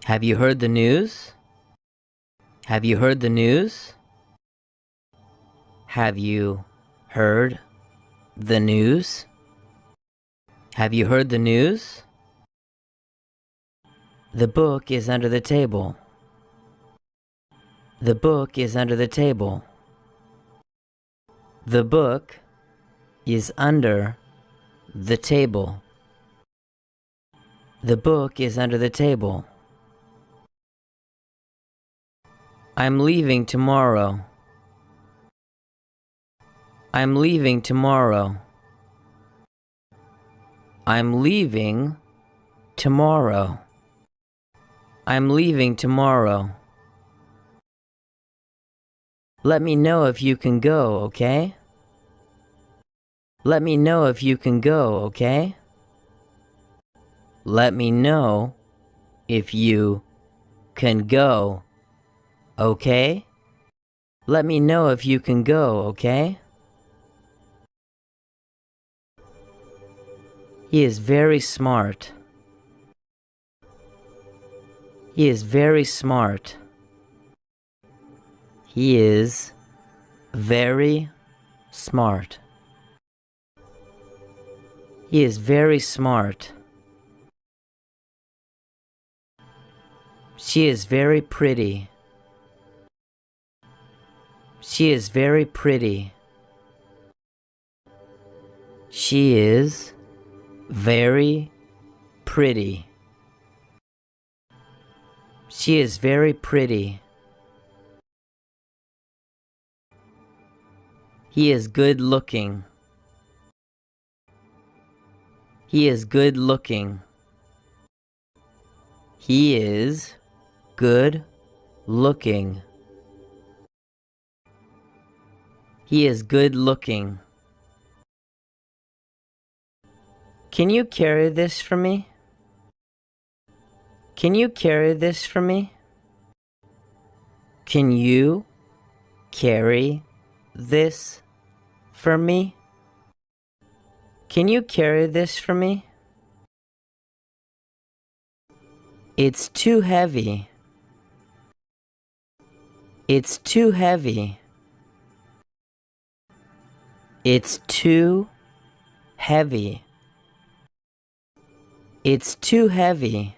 Have you heard the news? Have you heard the news? Have you heard the news? Have you heard the news? The book is under the table. The book is under the table. The book is under the table. The book is under the table. I'm leaving tomorrow. I'm leaving tomorrow. I'm leaving tomorrow. I'm leaving tomorrow. Let me know if you can go, okay? Let me know if you can go, okay? Let me know if you can go, okay? Let me know if you can go, okay? He is very smart. He is very smart. He is very smart. He is very smart. She is very pretty. She is very pretty. She is very pretty. She is very pretty. He is good looking. He is good looking. He is good looking. He is good looking. Can you carry this for me? Can you carry this for me? Can you carry this for me? Can you carry this for me? It's too heavy. It's too heavy. It's too heavy. It's too heavy.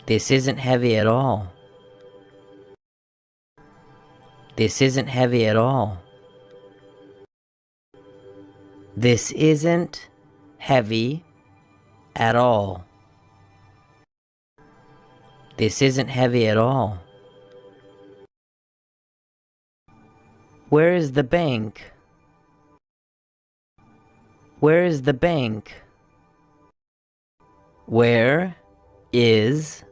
This isn't heavy at all. This isn't heavy at all. This isn't heavy at all. This isn't heavy at all. Where is the bank? Where is the bank? Where is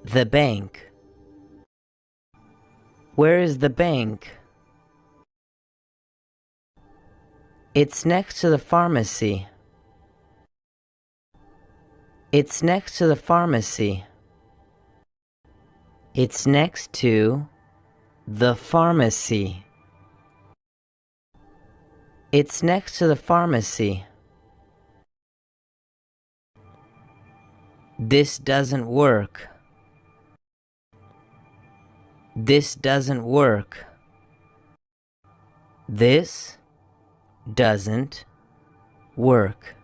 the bank? Where is the bank? It's next to the pharmacy. It's next to the pharmacy. It's next to the pharmacy. It's next to the pharmacy. This doesn't work. This doesn't work. This doesn't work.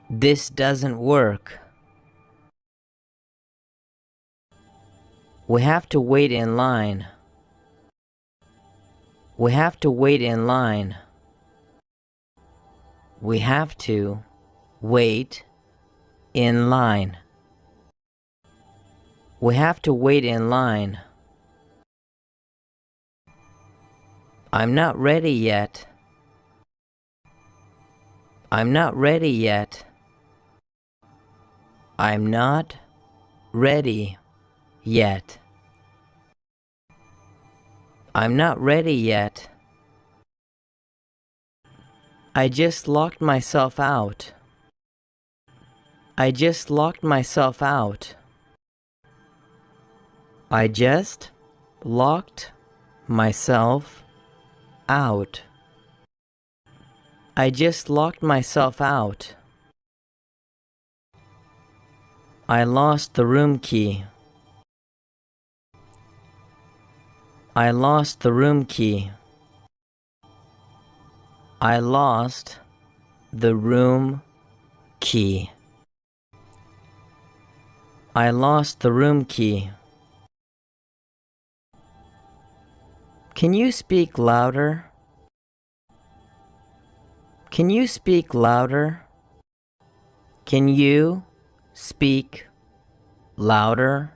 This doesn't work. We have to wait in line. We have to wait in line. We have to wait in line. We have to wait in line. I'm not ready yet. I'm not ready yet. I'm not ready yet. I'm not ready yet. I just locked myself out. I just locked myself out. I just locked myself out. I just locked myself out. I lost the room key. I lost the room key. I lost the room key. I lost the room key. Can you speak louder? Can you speak louder? Can you speak louder?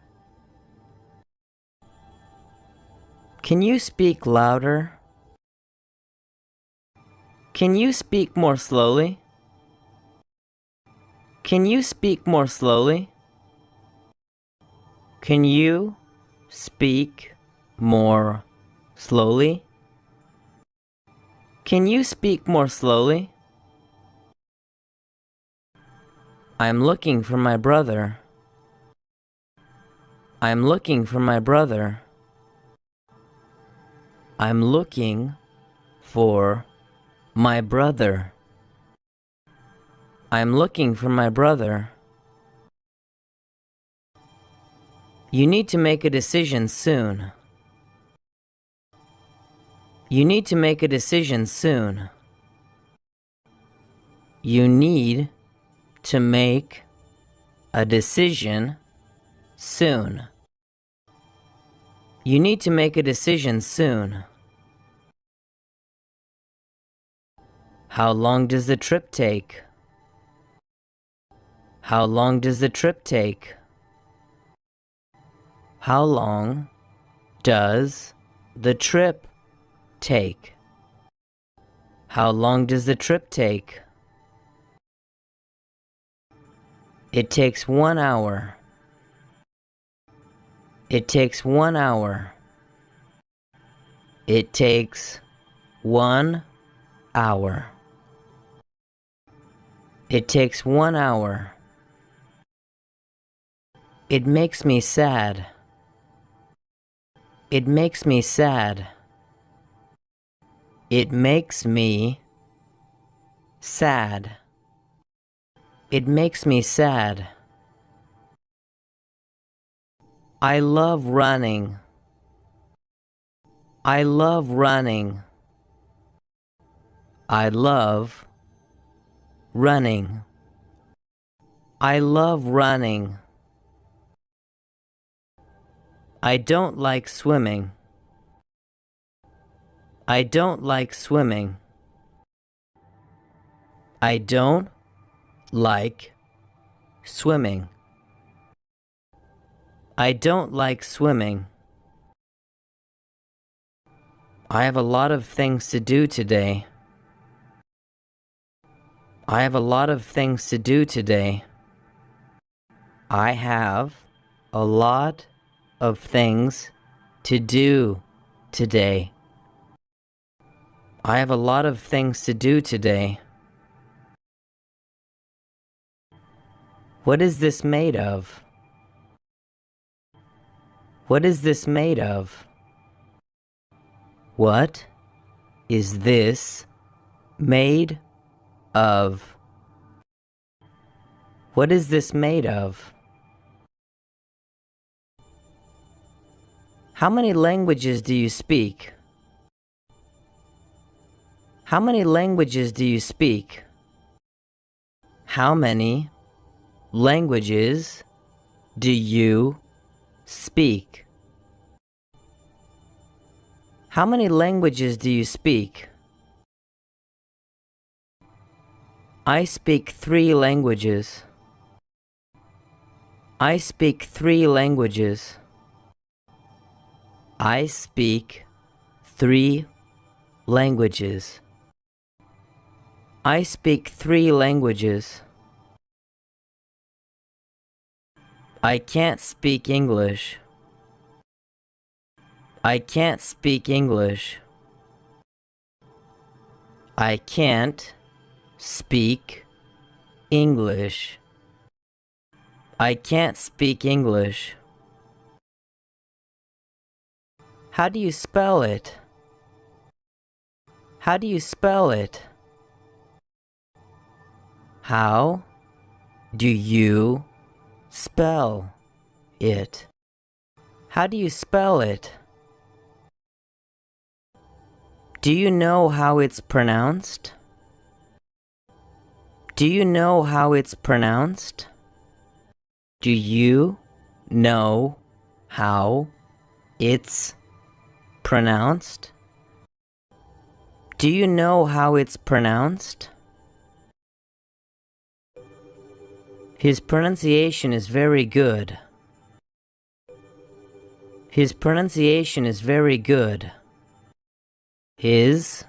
Can you speak louder? Can you speak more slowly? Can you speak more slowly? Can you speak more slowly? Can you speak more slowly? I'm looking for my brother. I'm looking for my brother. I'm looking for my brother. I'm looking for my brother. You need to make a decision soon. You need to make a decision soon. You need to make a decision soon. You need to make a decision soon. How long does the trip take? How long does the trip take? How long does the trip take? How long does the trip take? It takes 1 hour. It takes 1 hour. It takes 1 hour. It takes 1 hour. It makes me sad. It makes me sad. It makes me sad. It makes me sad. I love running. I love running. I love running. I love running. I don't like swimming. I don't like swimming. I don't like swimming. I don't like swimming. I have a lot of things to do today. I have a lot of things to do today. I have a lot of things to do today. I have a lot of things to do today. What is this made of? What is this made of? What is this made of? What is this made of? How many languages do you speak? How many languages do you speak? How many languages do you speak? How many languages do you speak? I speak 3 languages. I speak 3 languages. I speak 3 languages. I speak 3 languages. I can't speak English. I can't speak English. I can't speak English. I can't speak English. How do you spell it? How do you spell it? How do you spell it? How do you spell it? Do you know how it's pronounced? Do you know how it's pronounced? Do you know how it's pronounced? Do you know how it's pronounced? His pronunciation is very good. His pronunciation is very good. His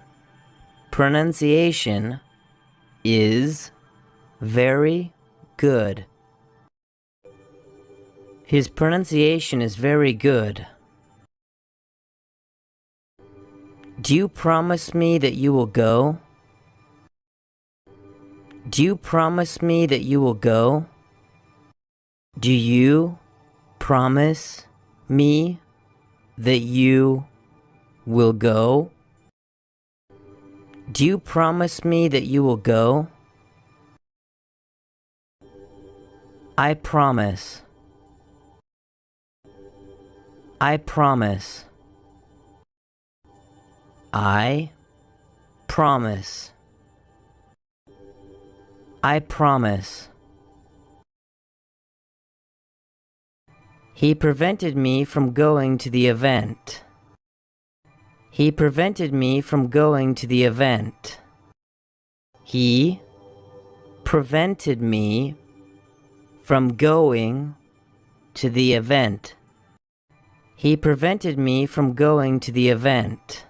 pronunciation is very good. His pronunciation is very good. Do you promise me that you will go? Do you promise me that you will go? Do you promise me that you will go? Do you promise me that you will go? I promise. I promise. I promise. I promise. He prevented me from going to the event. He prevented me from going to the event. He prevented me from going to the event. He prevented me from going to the event.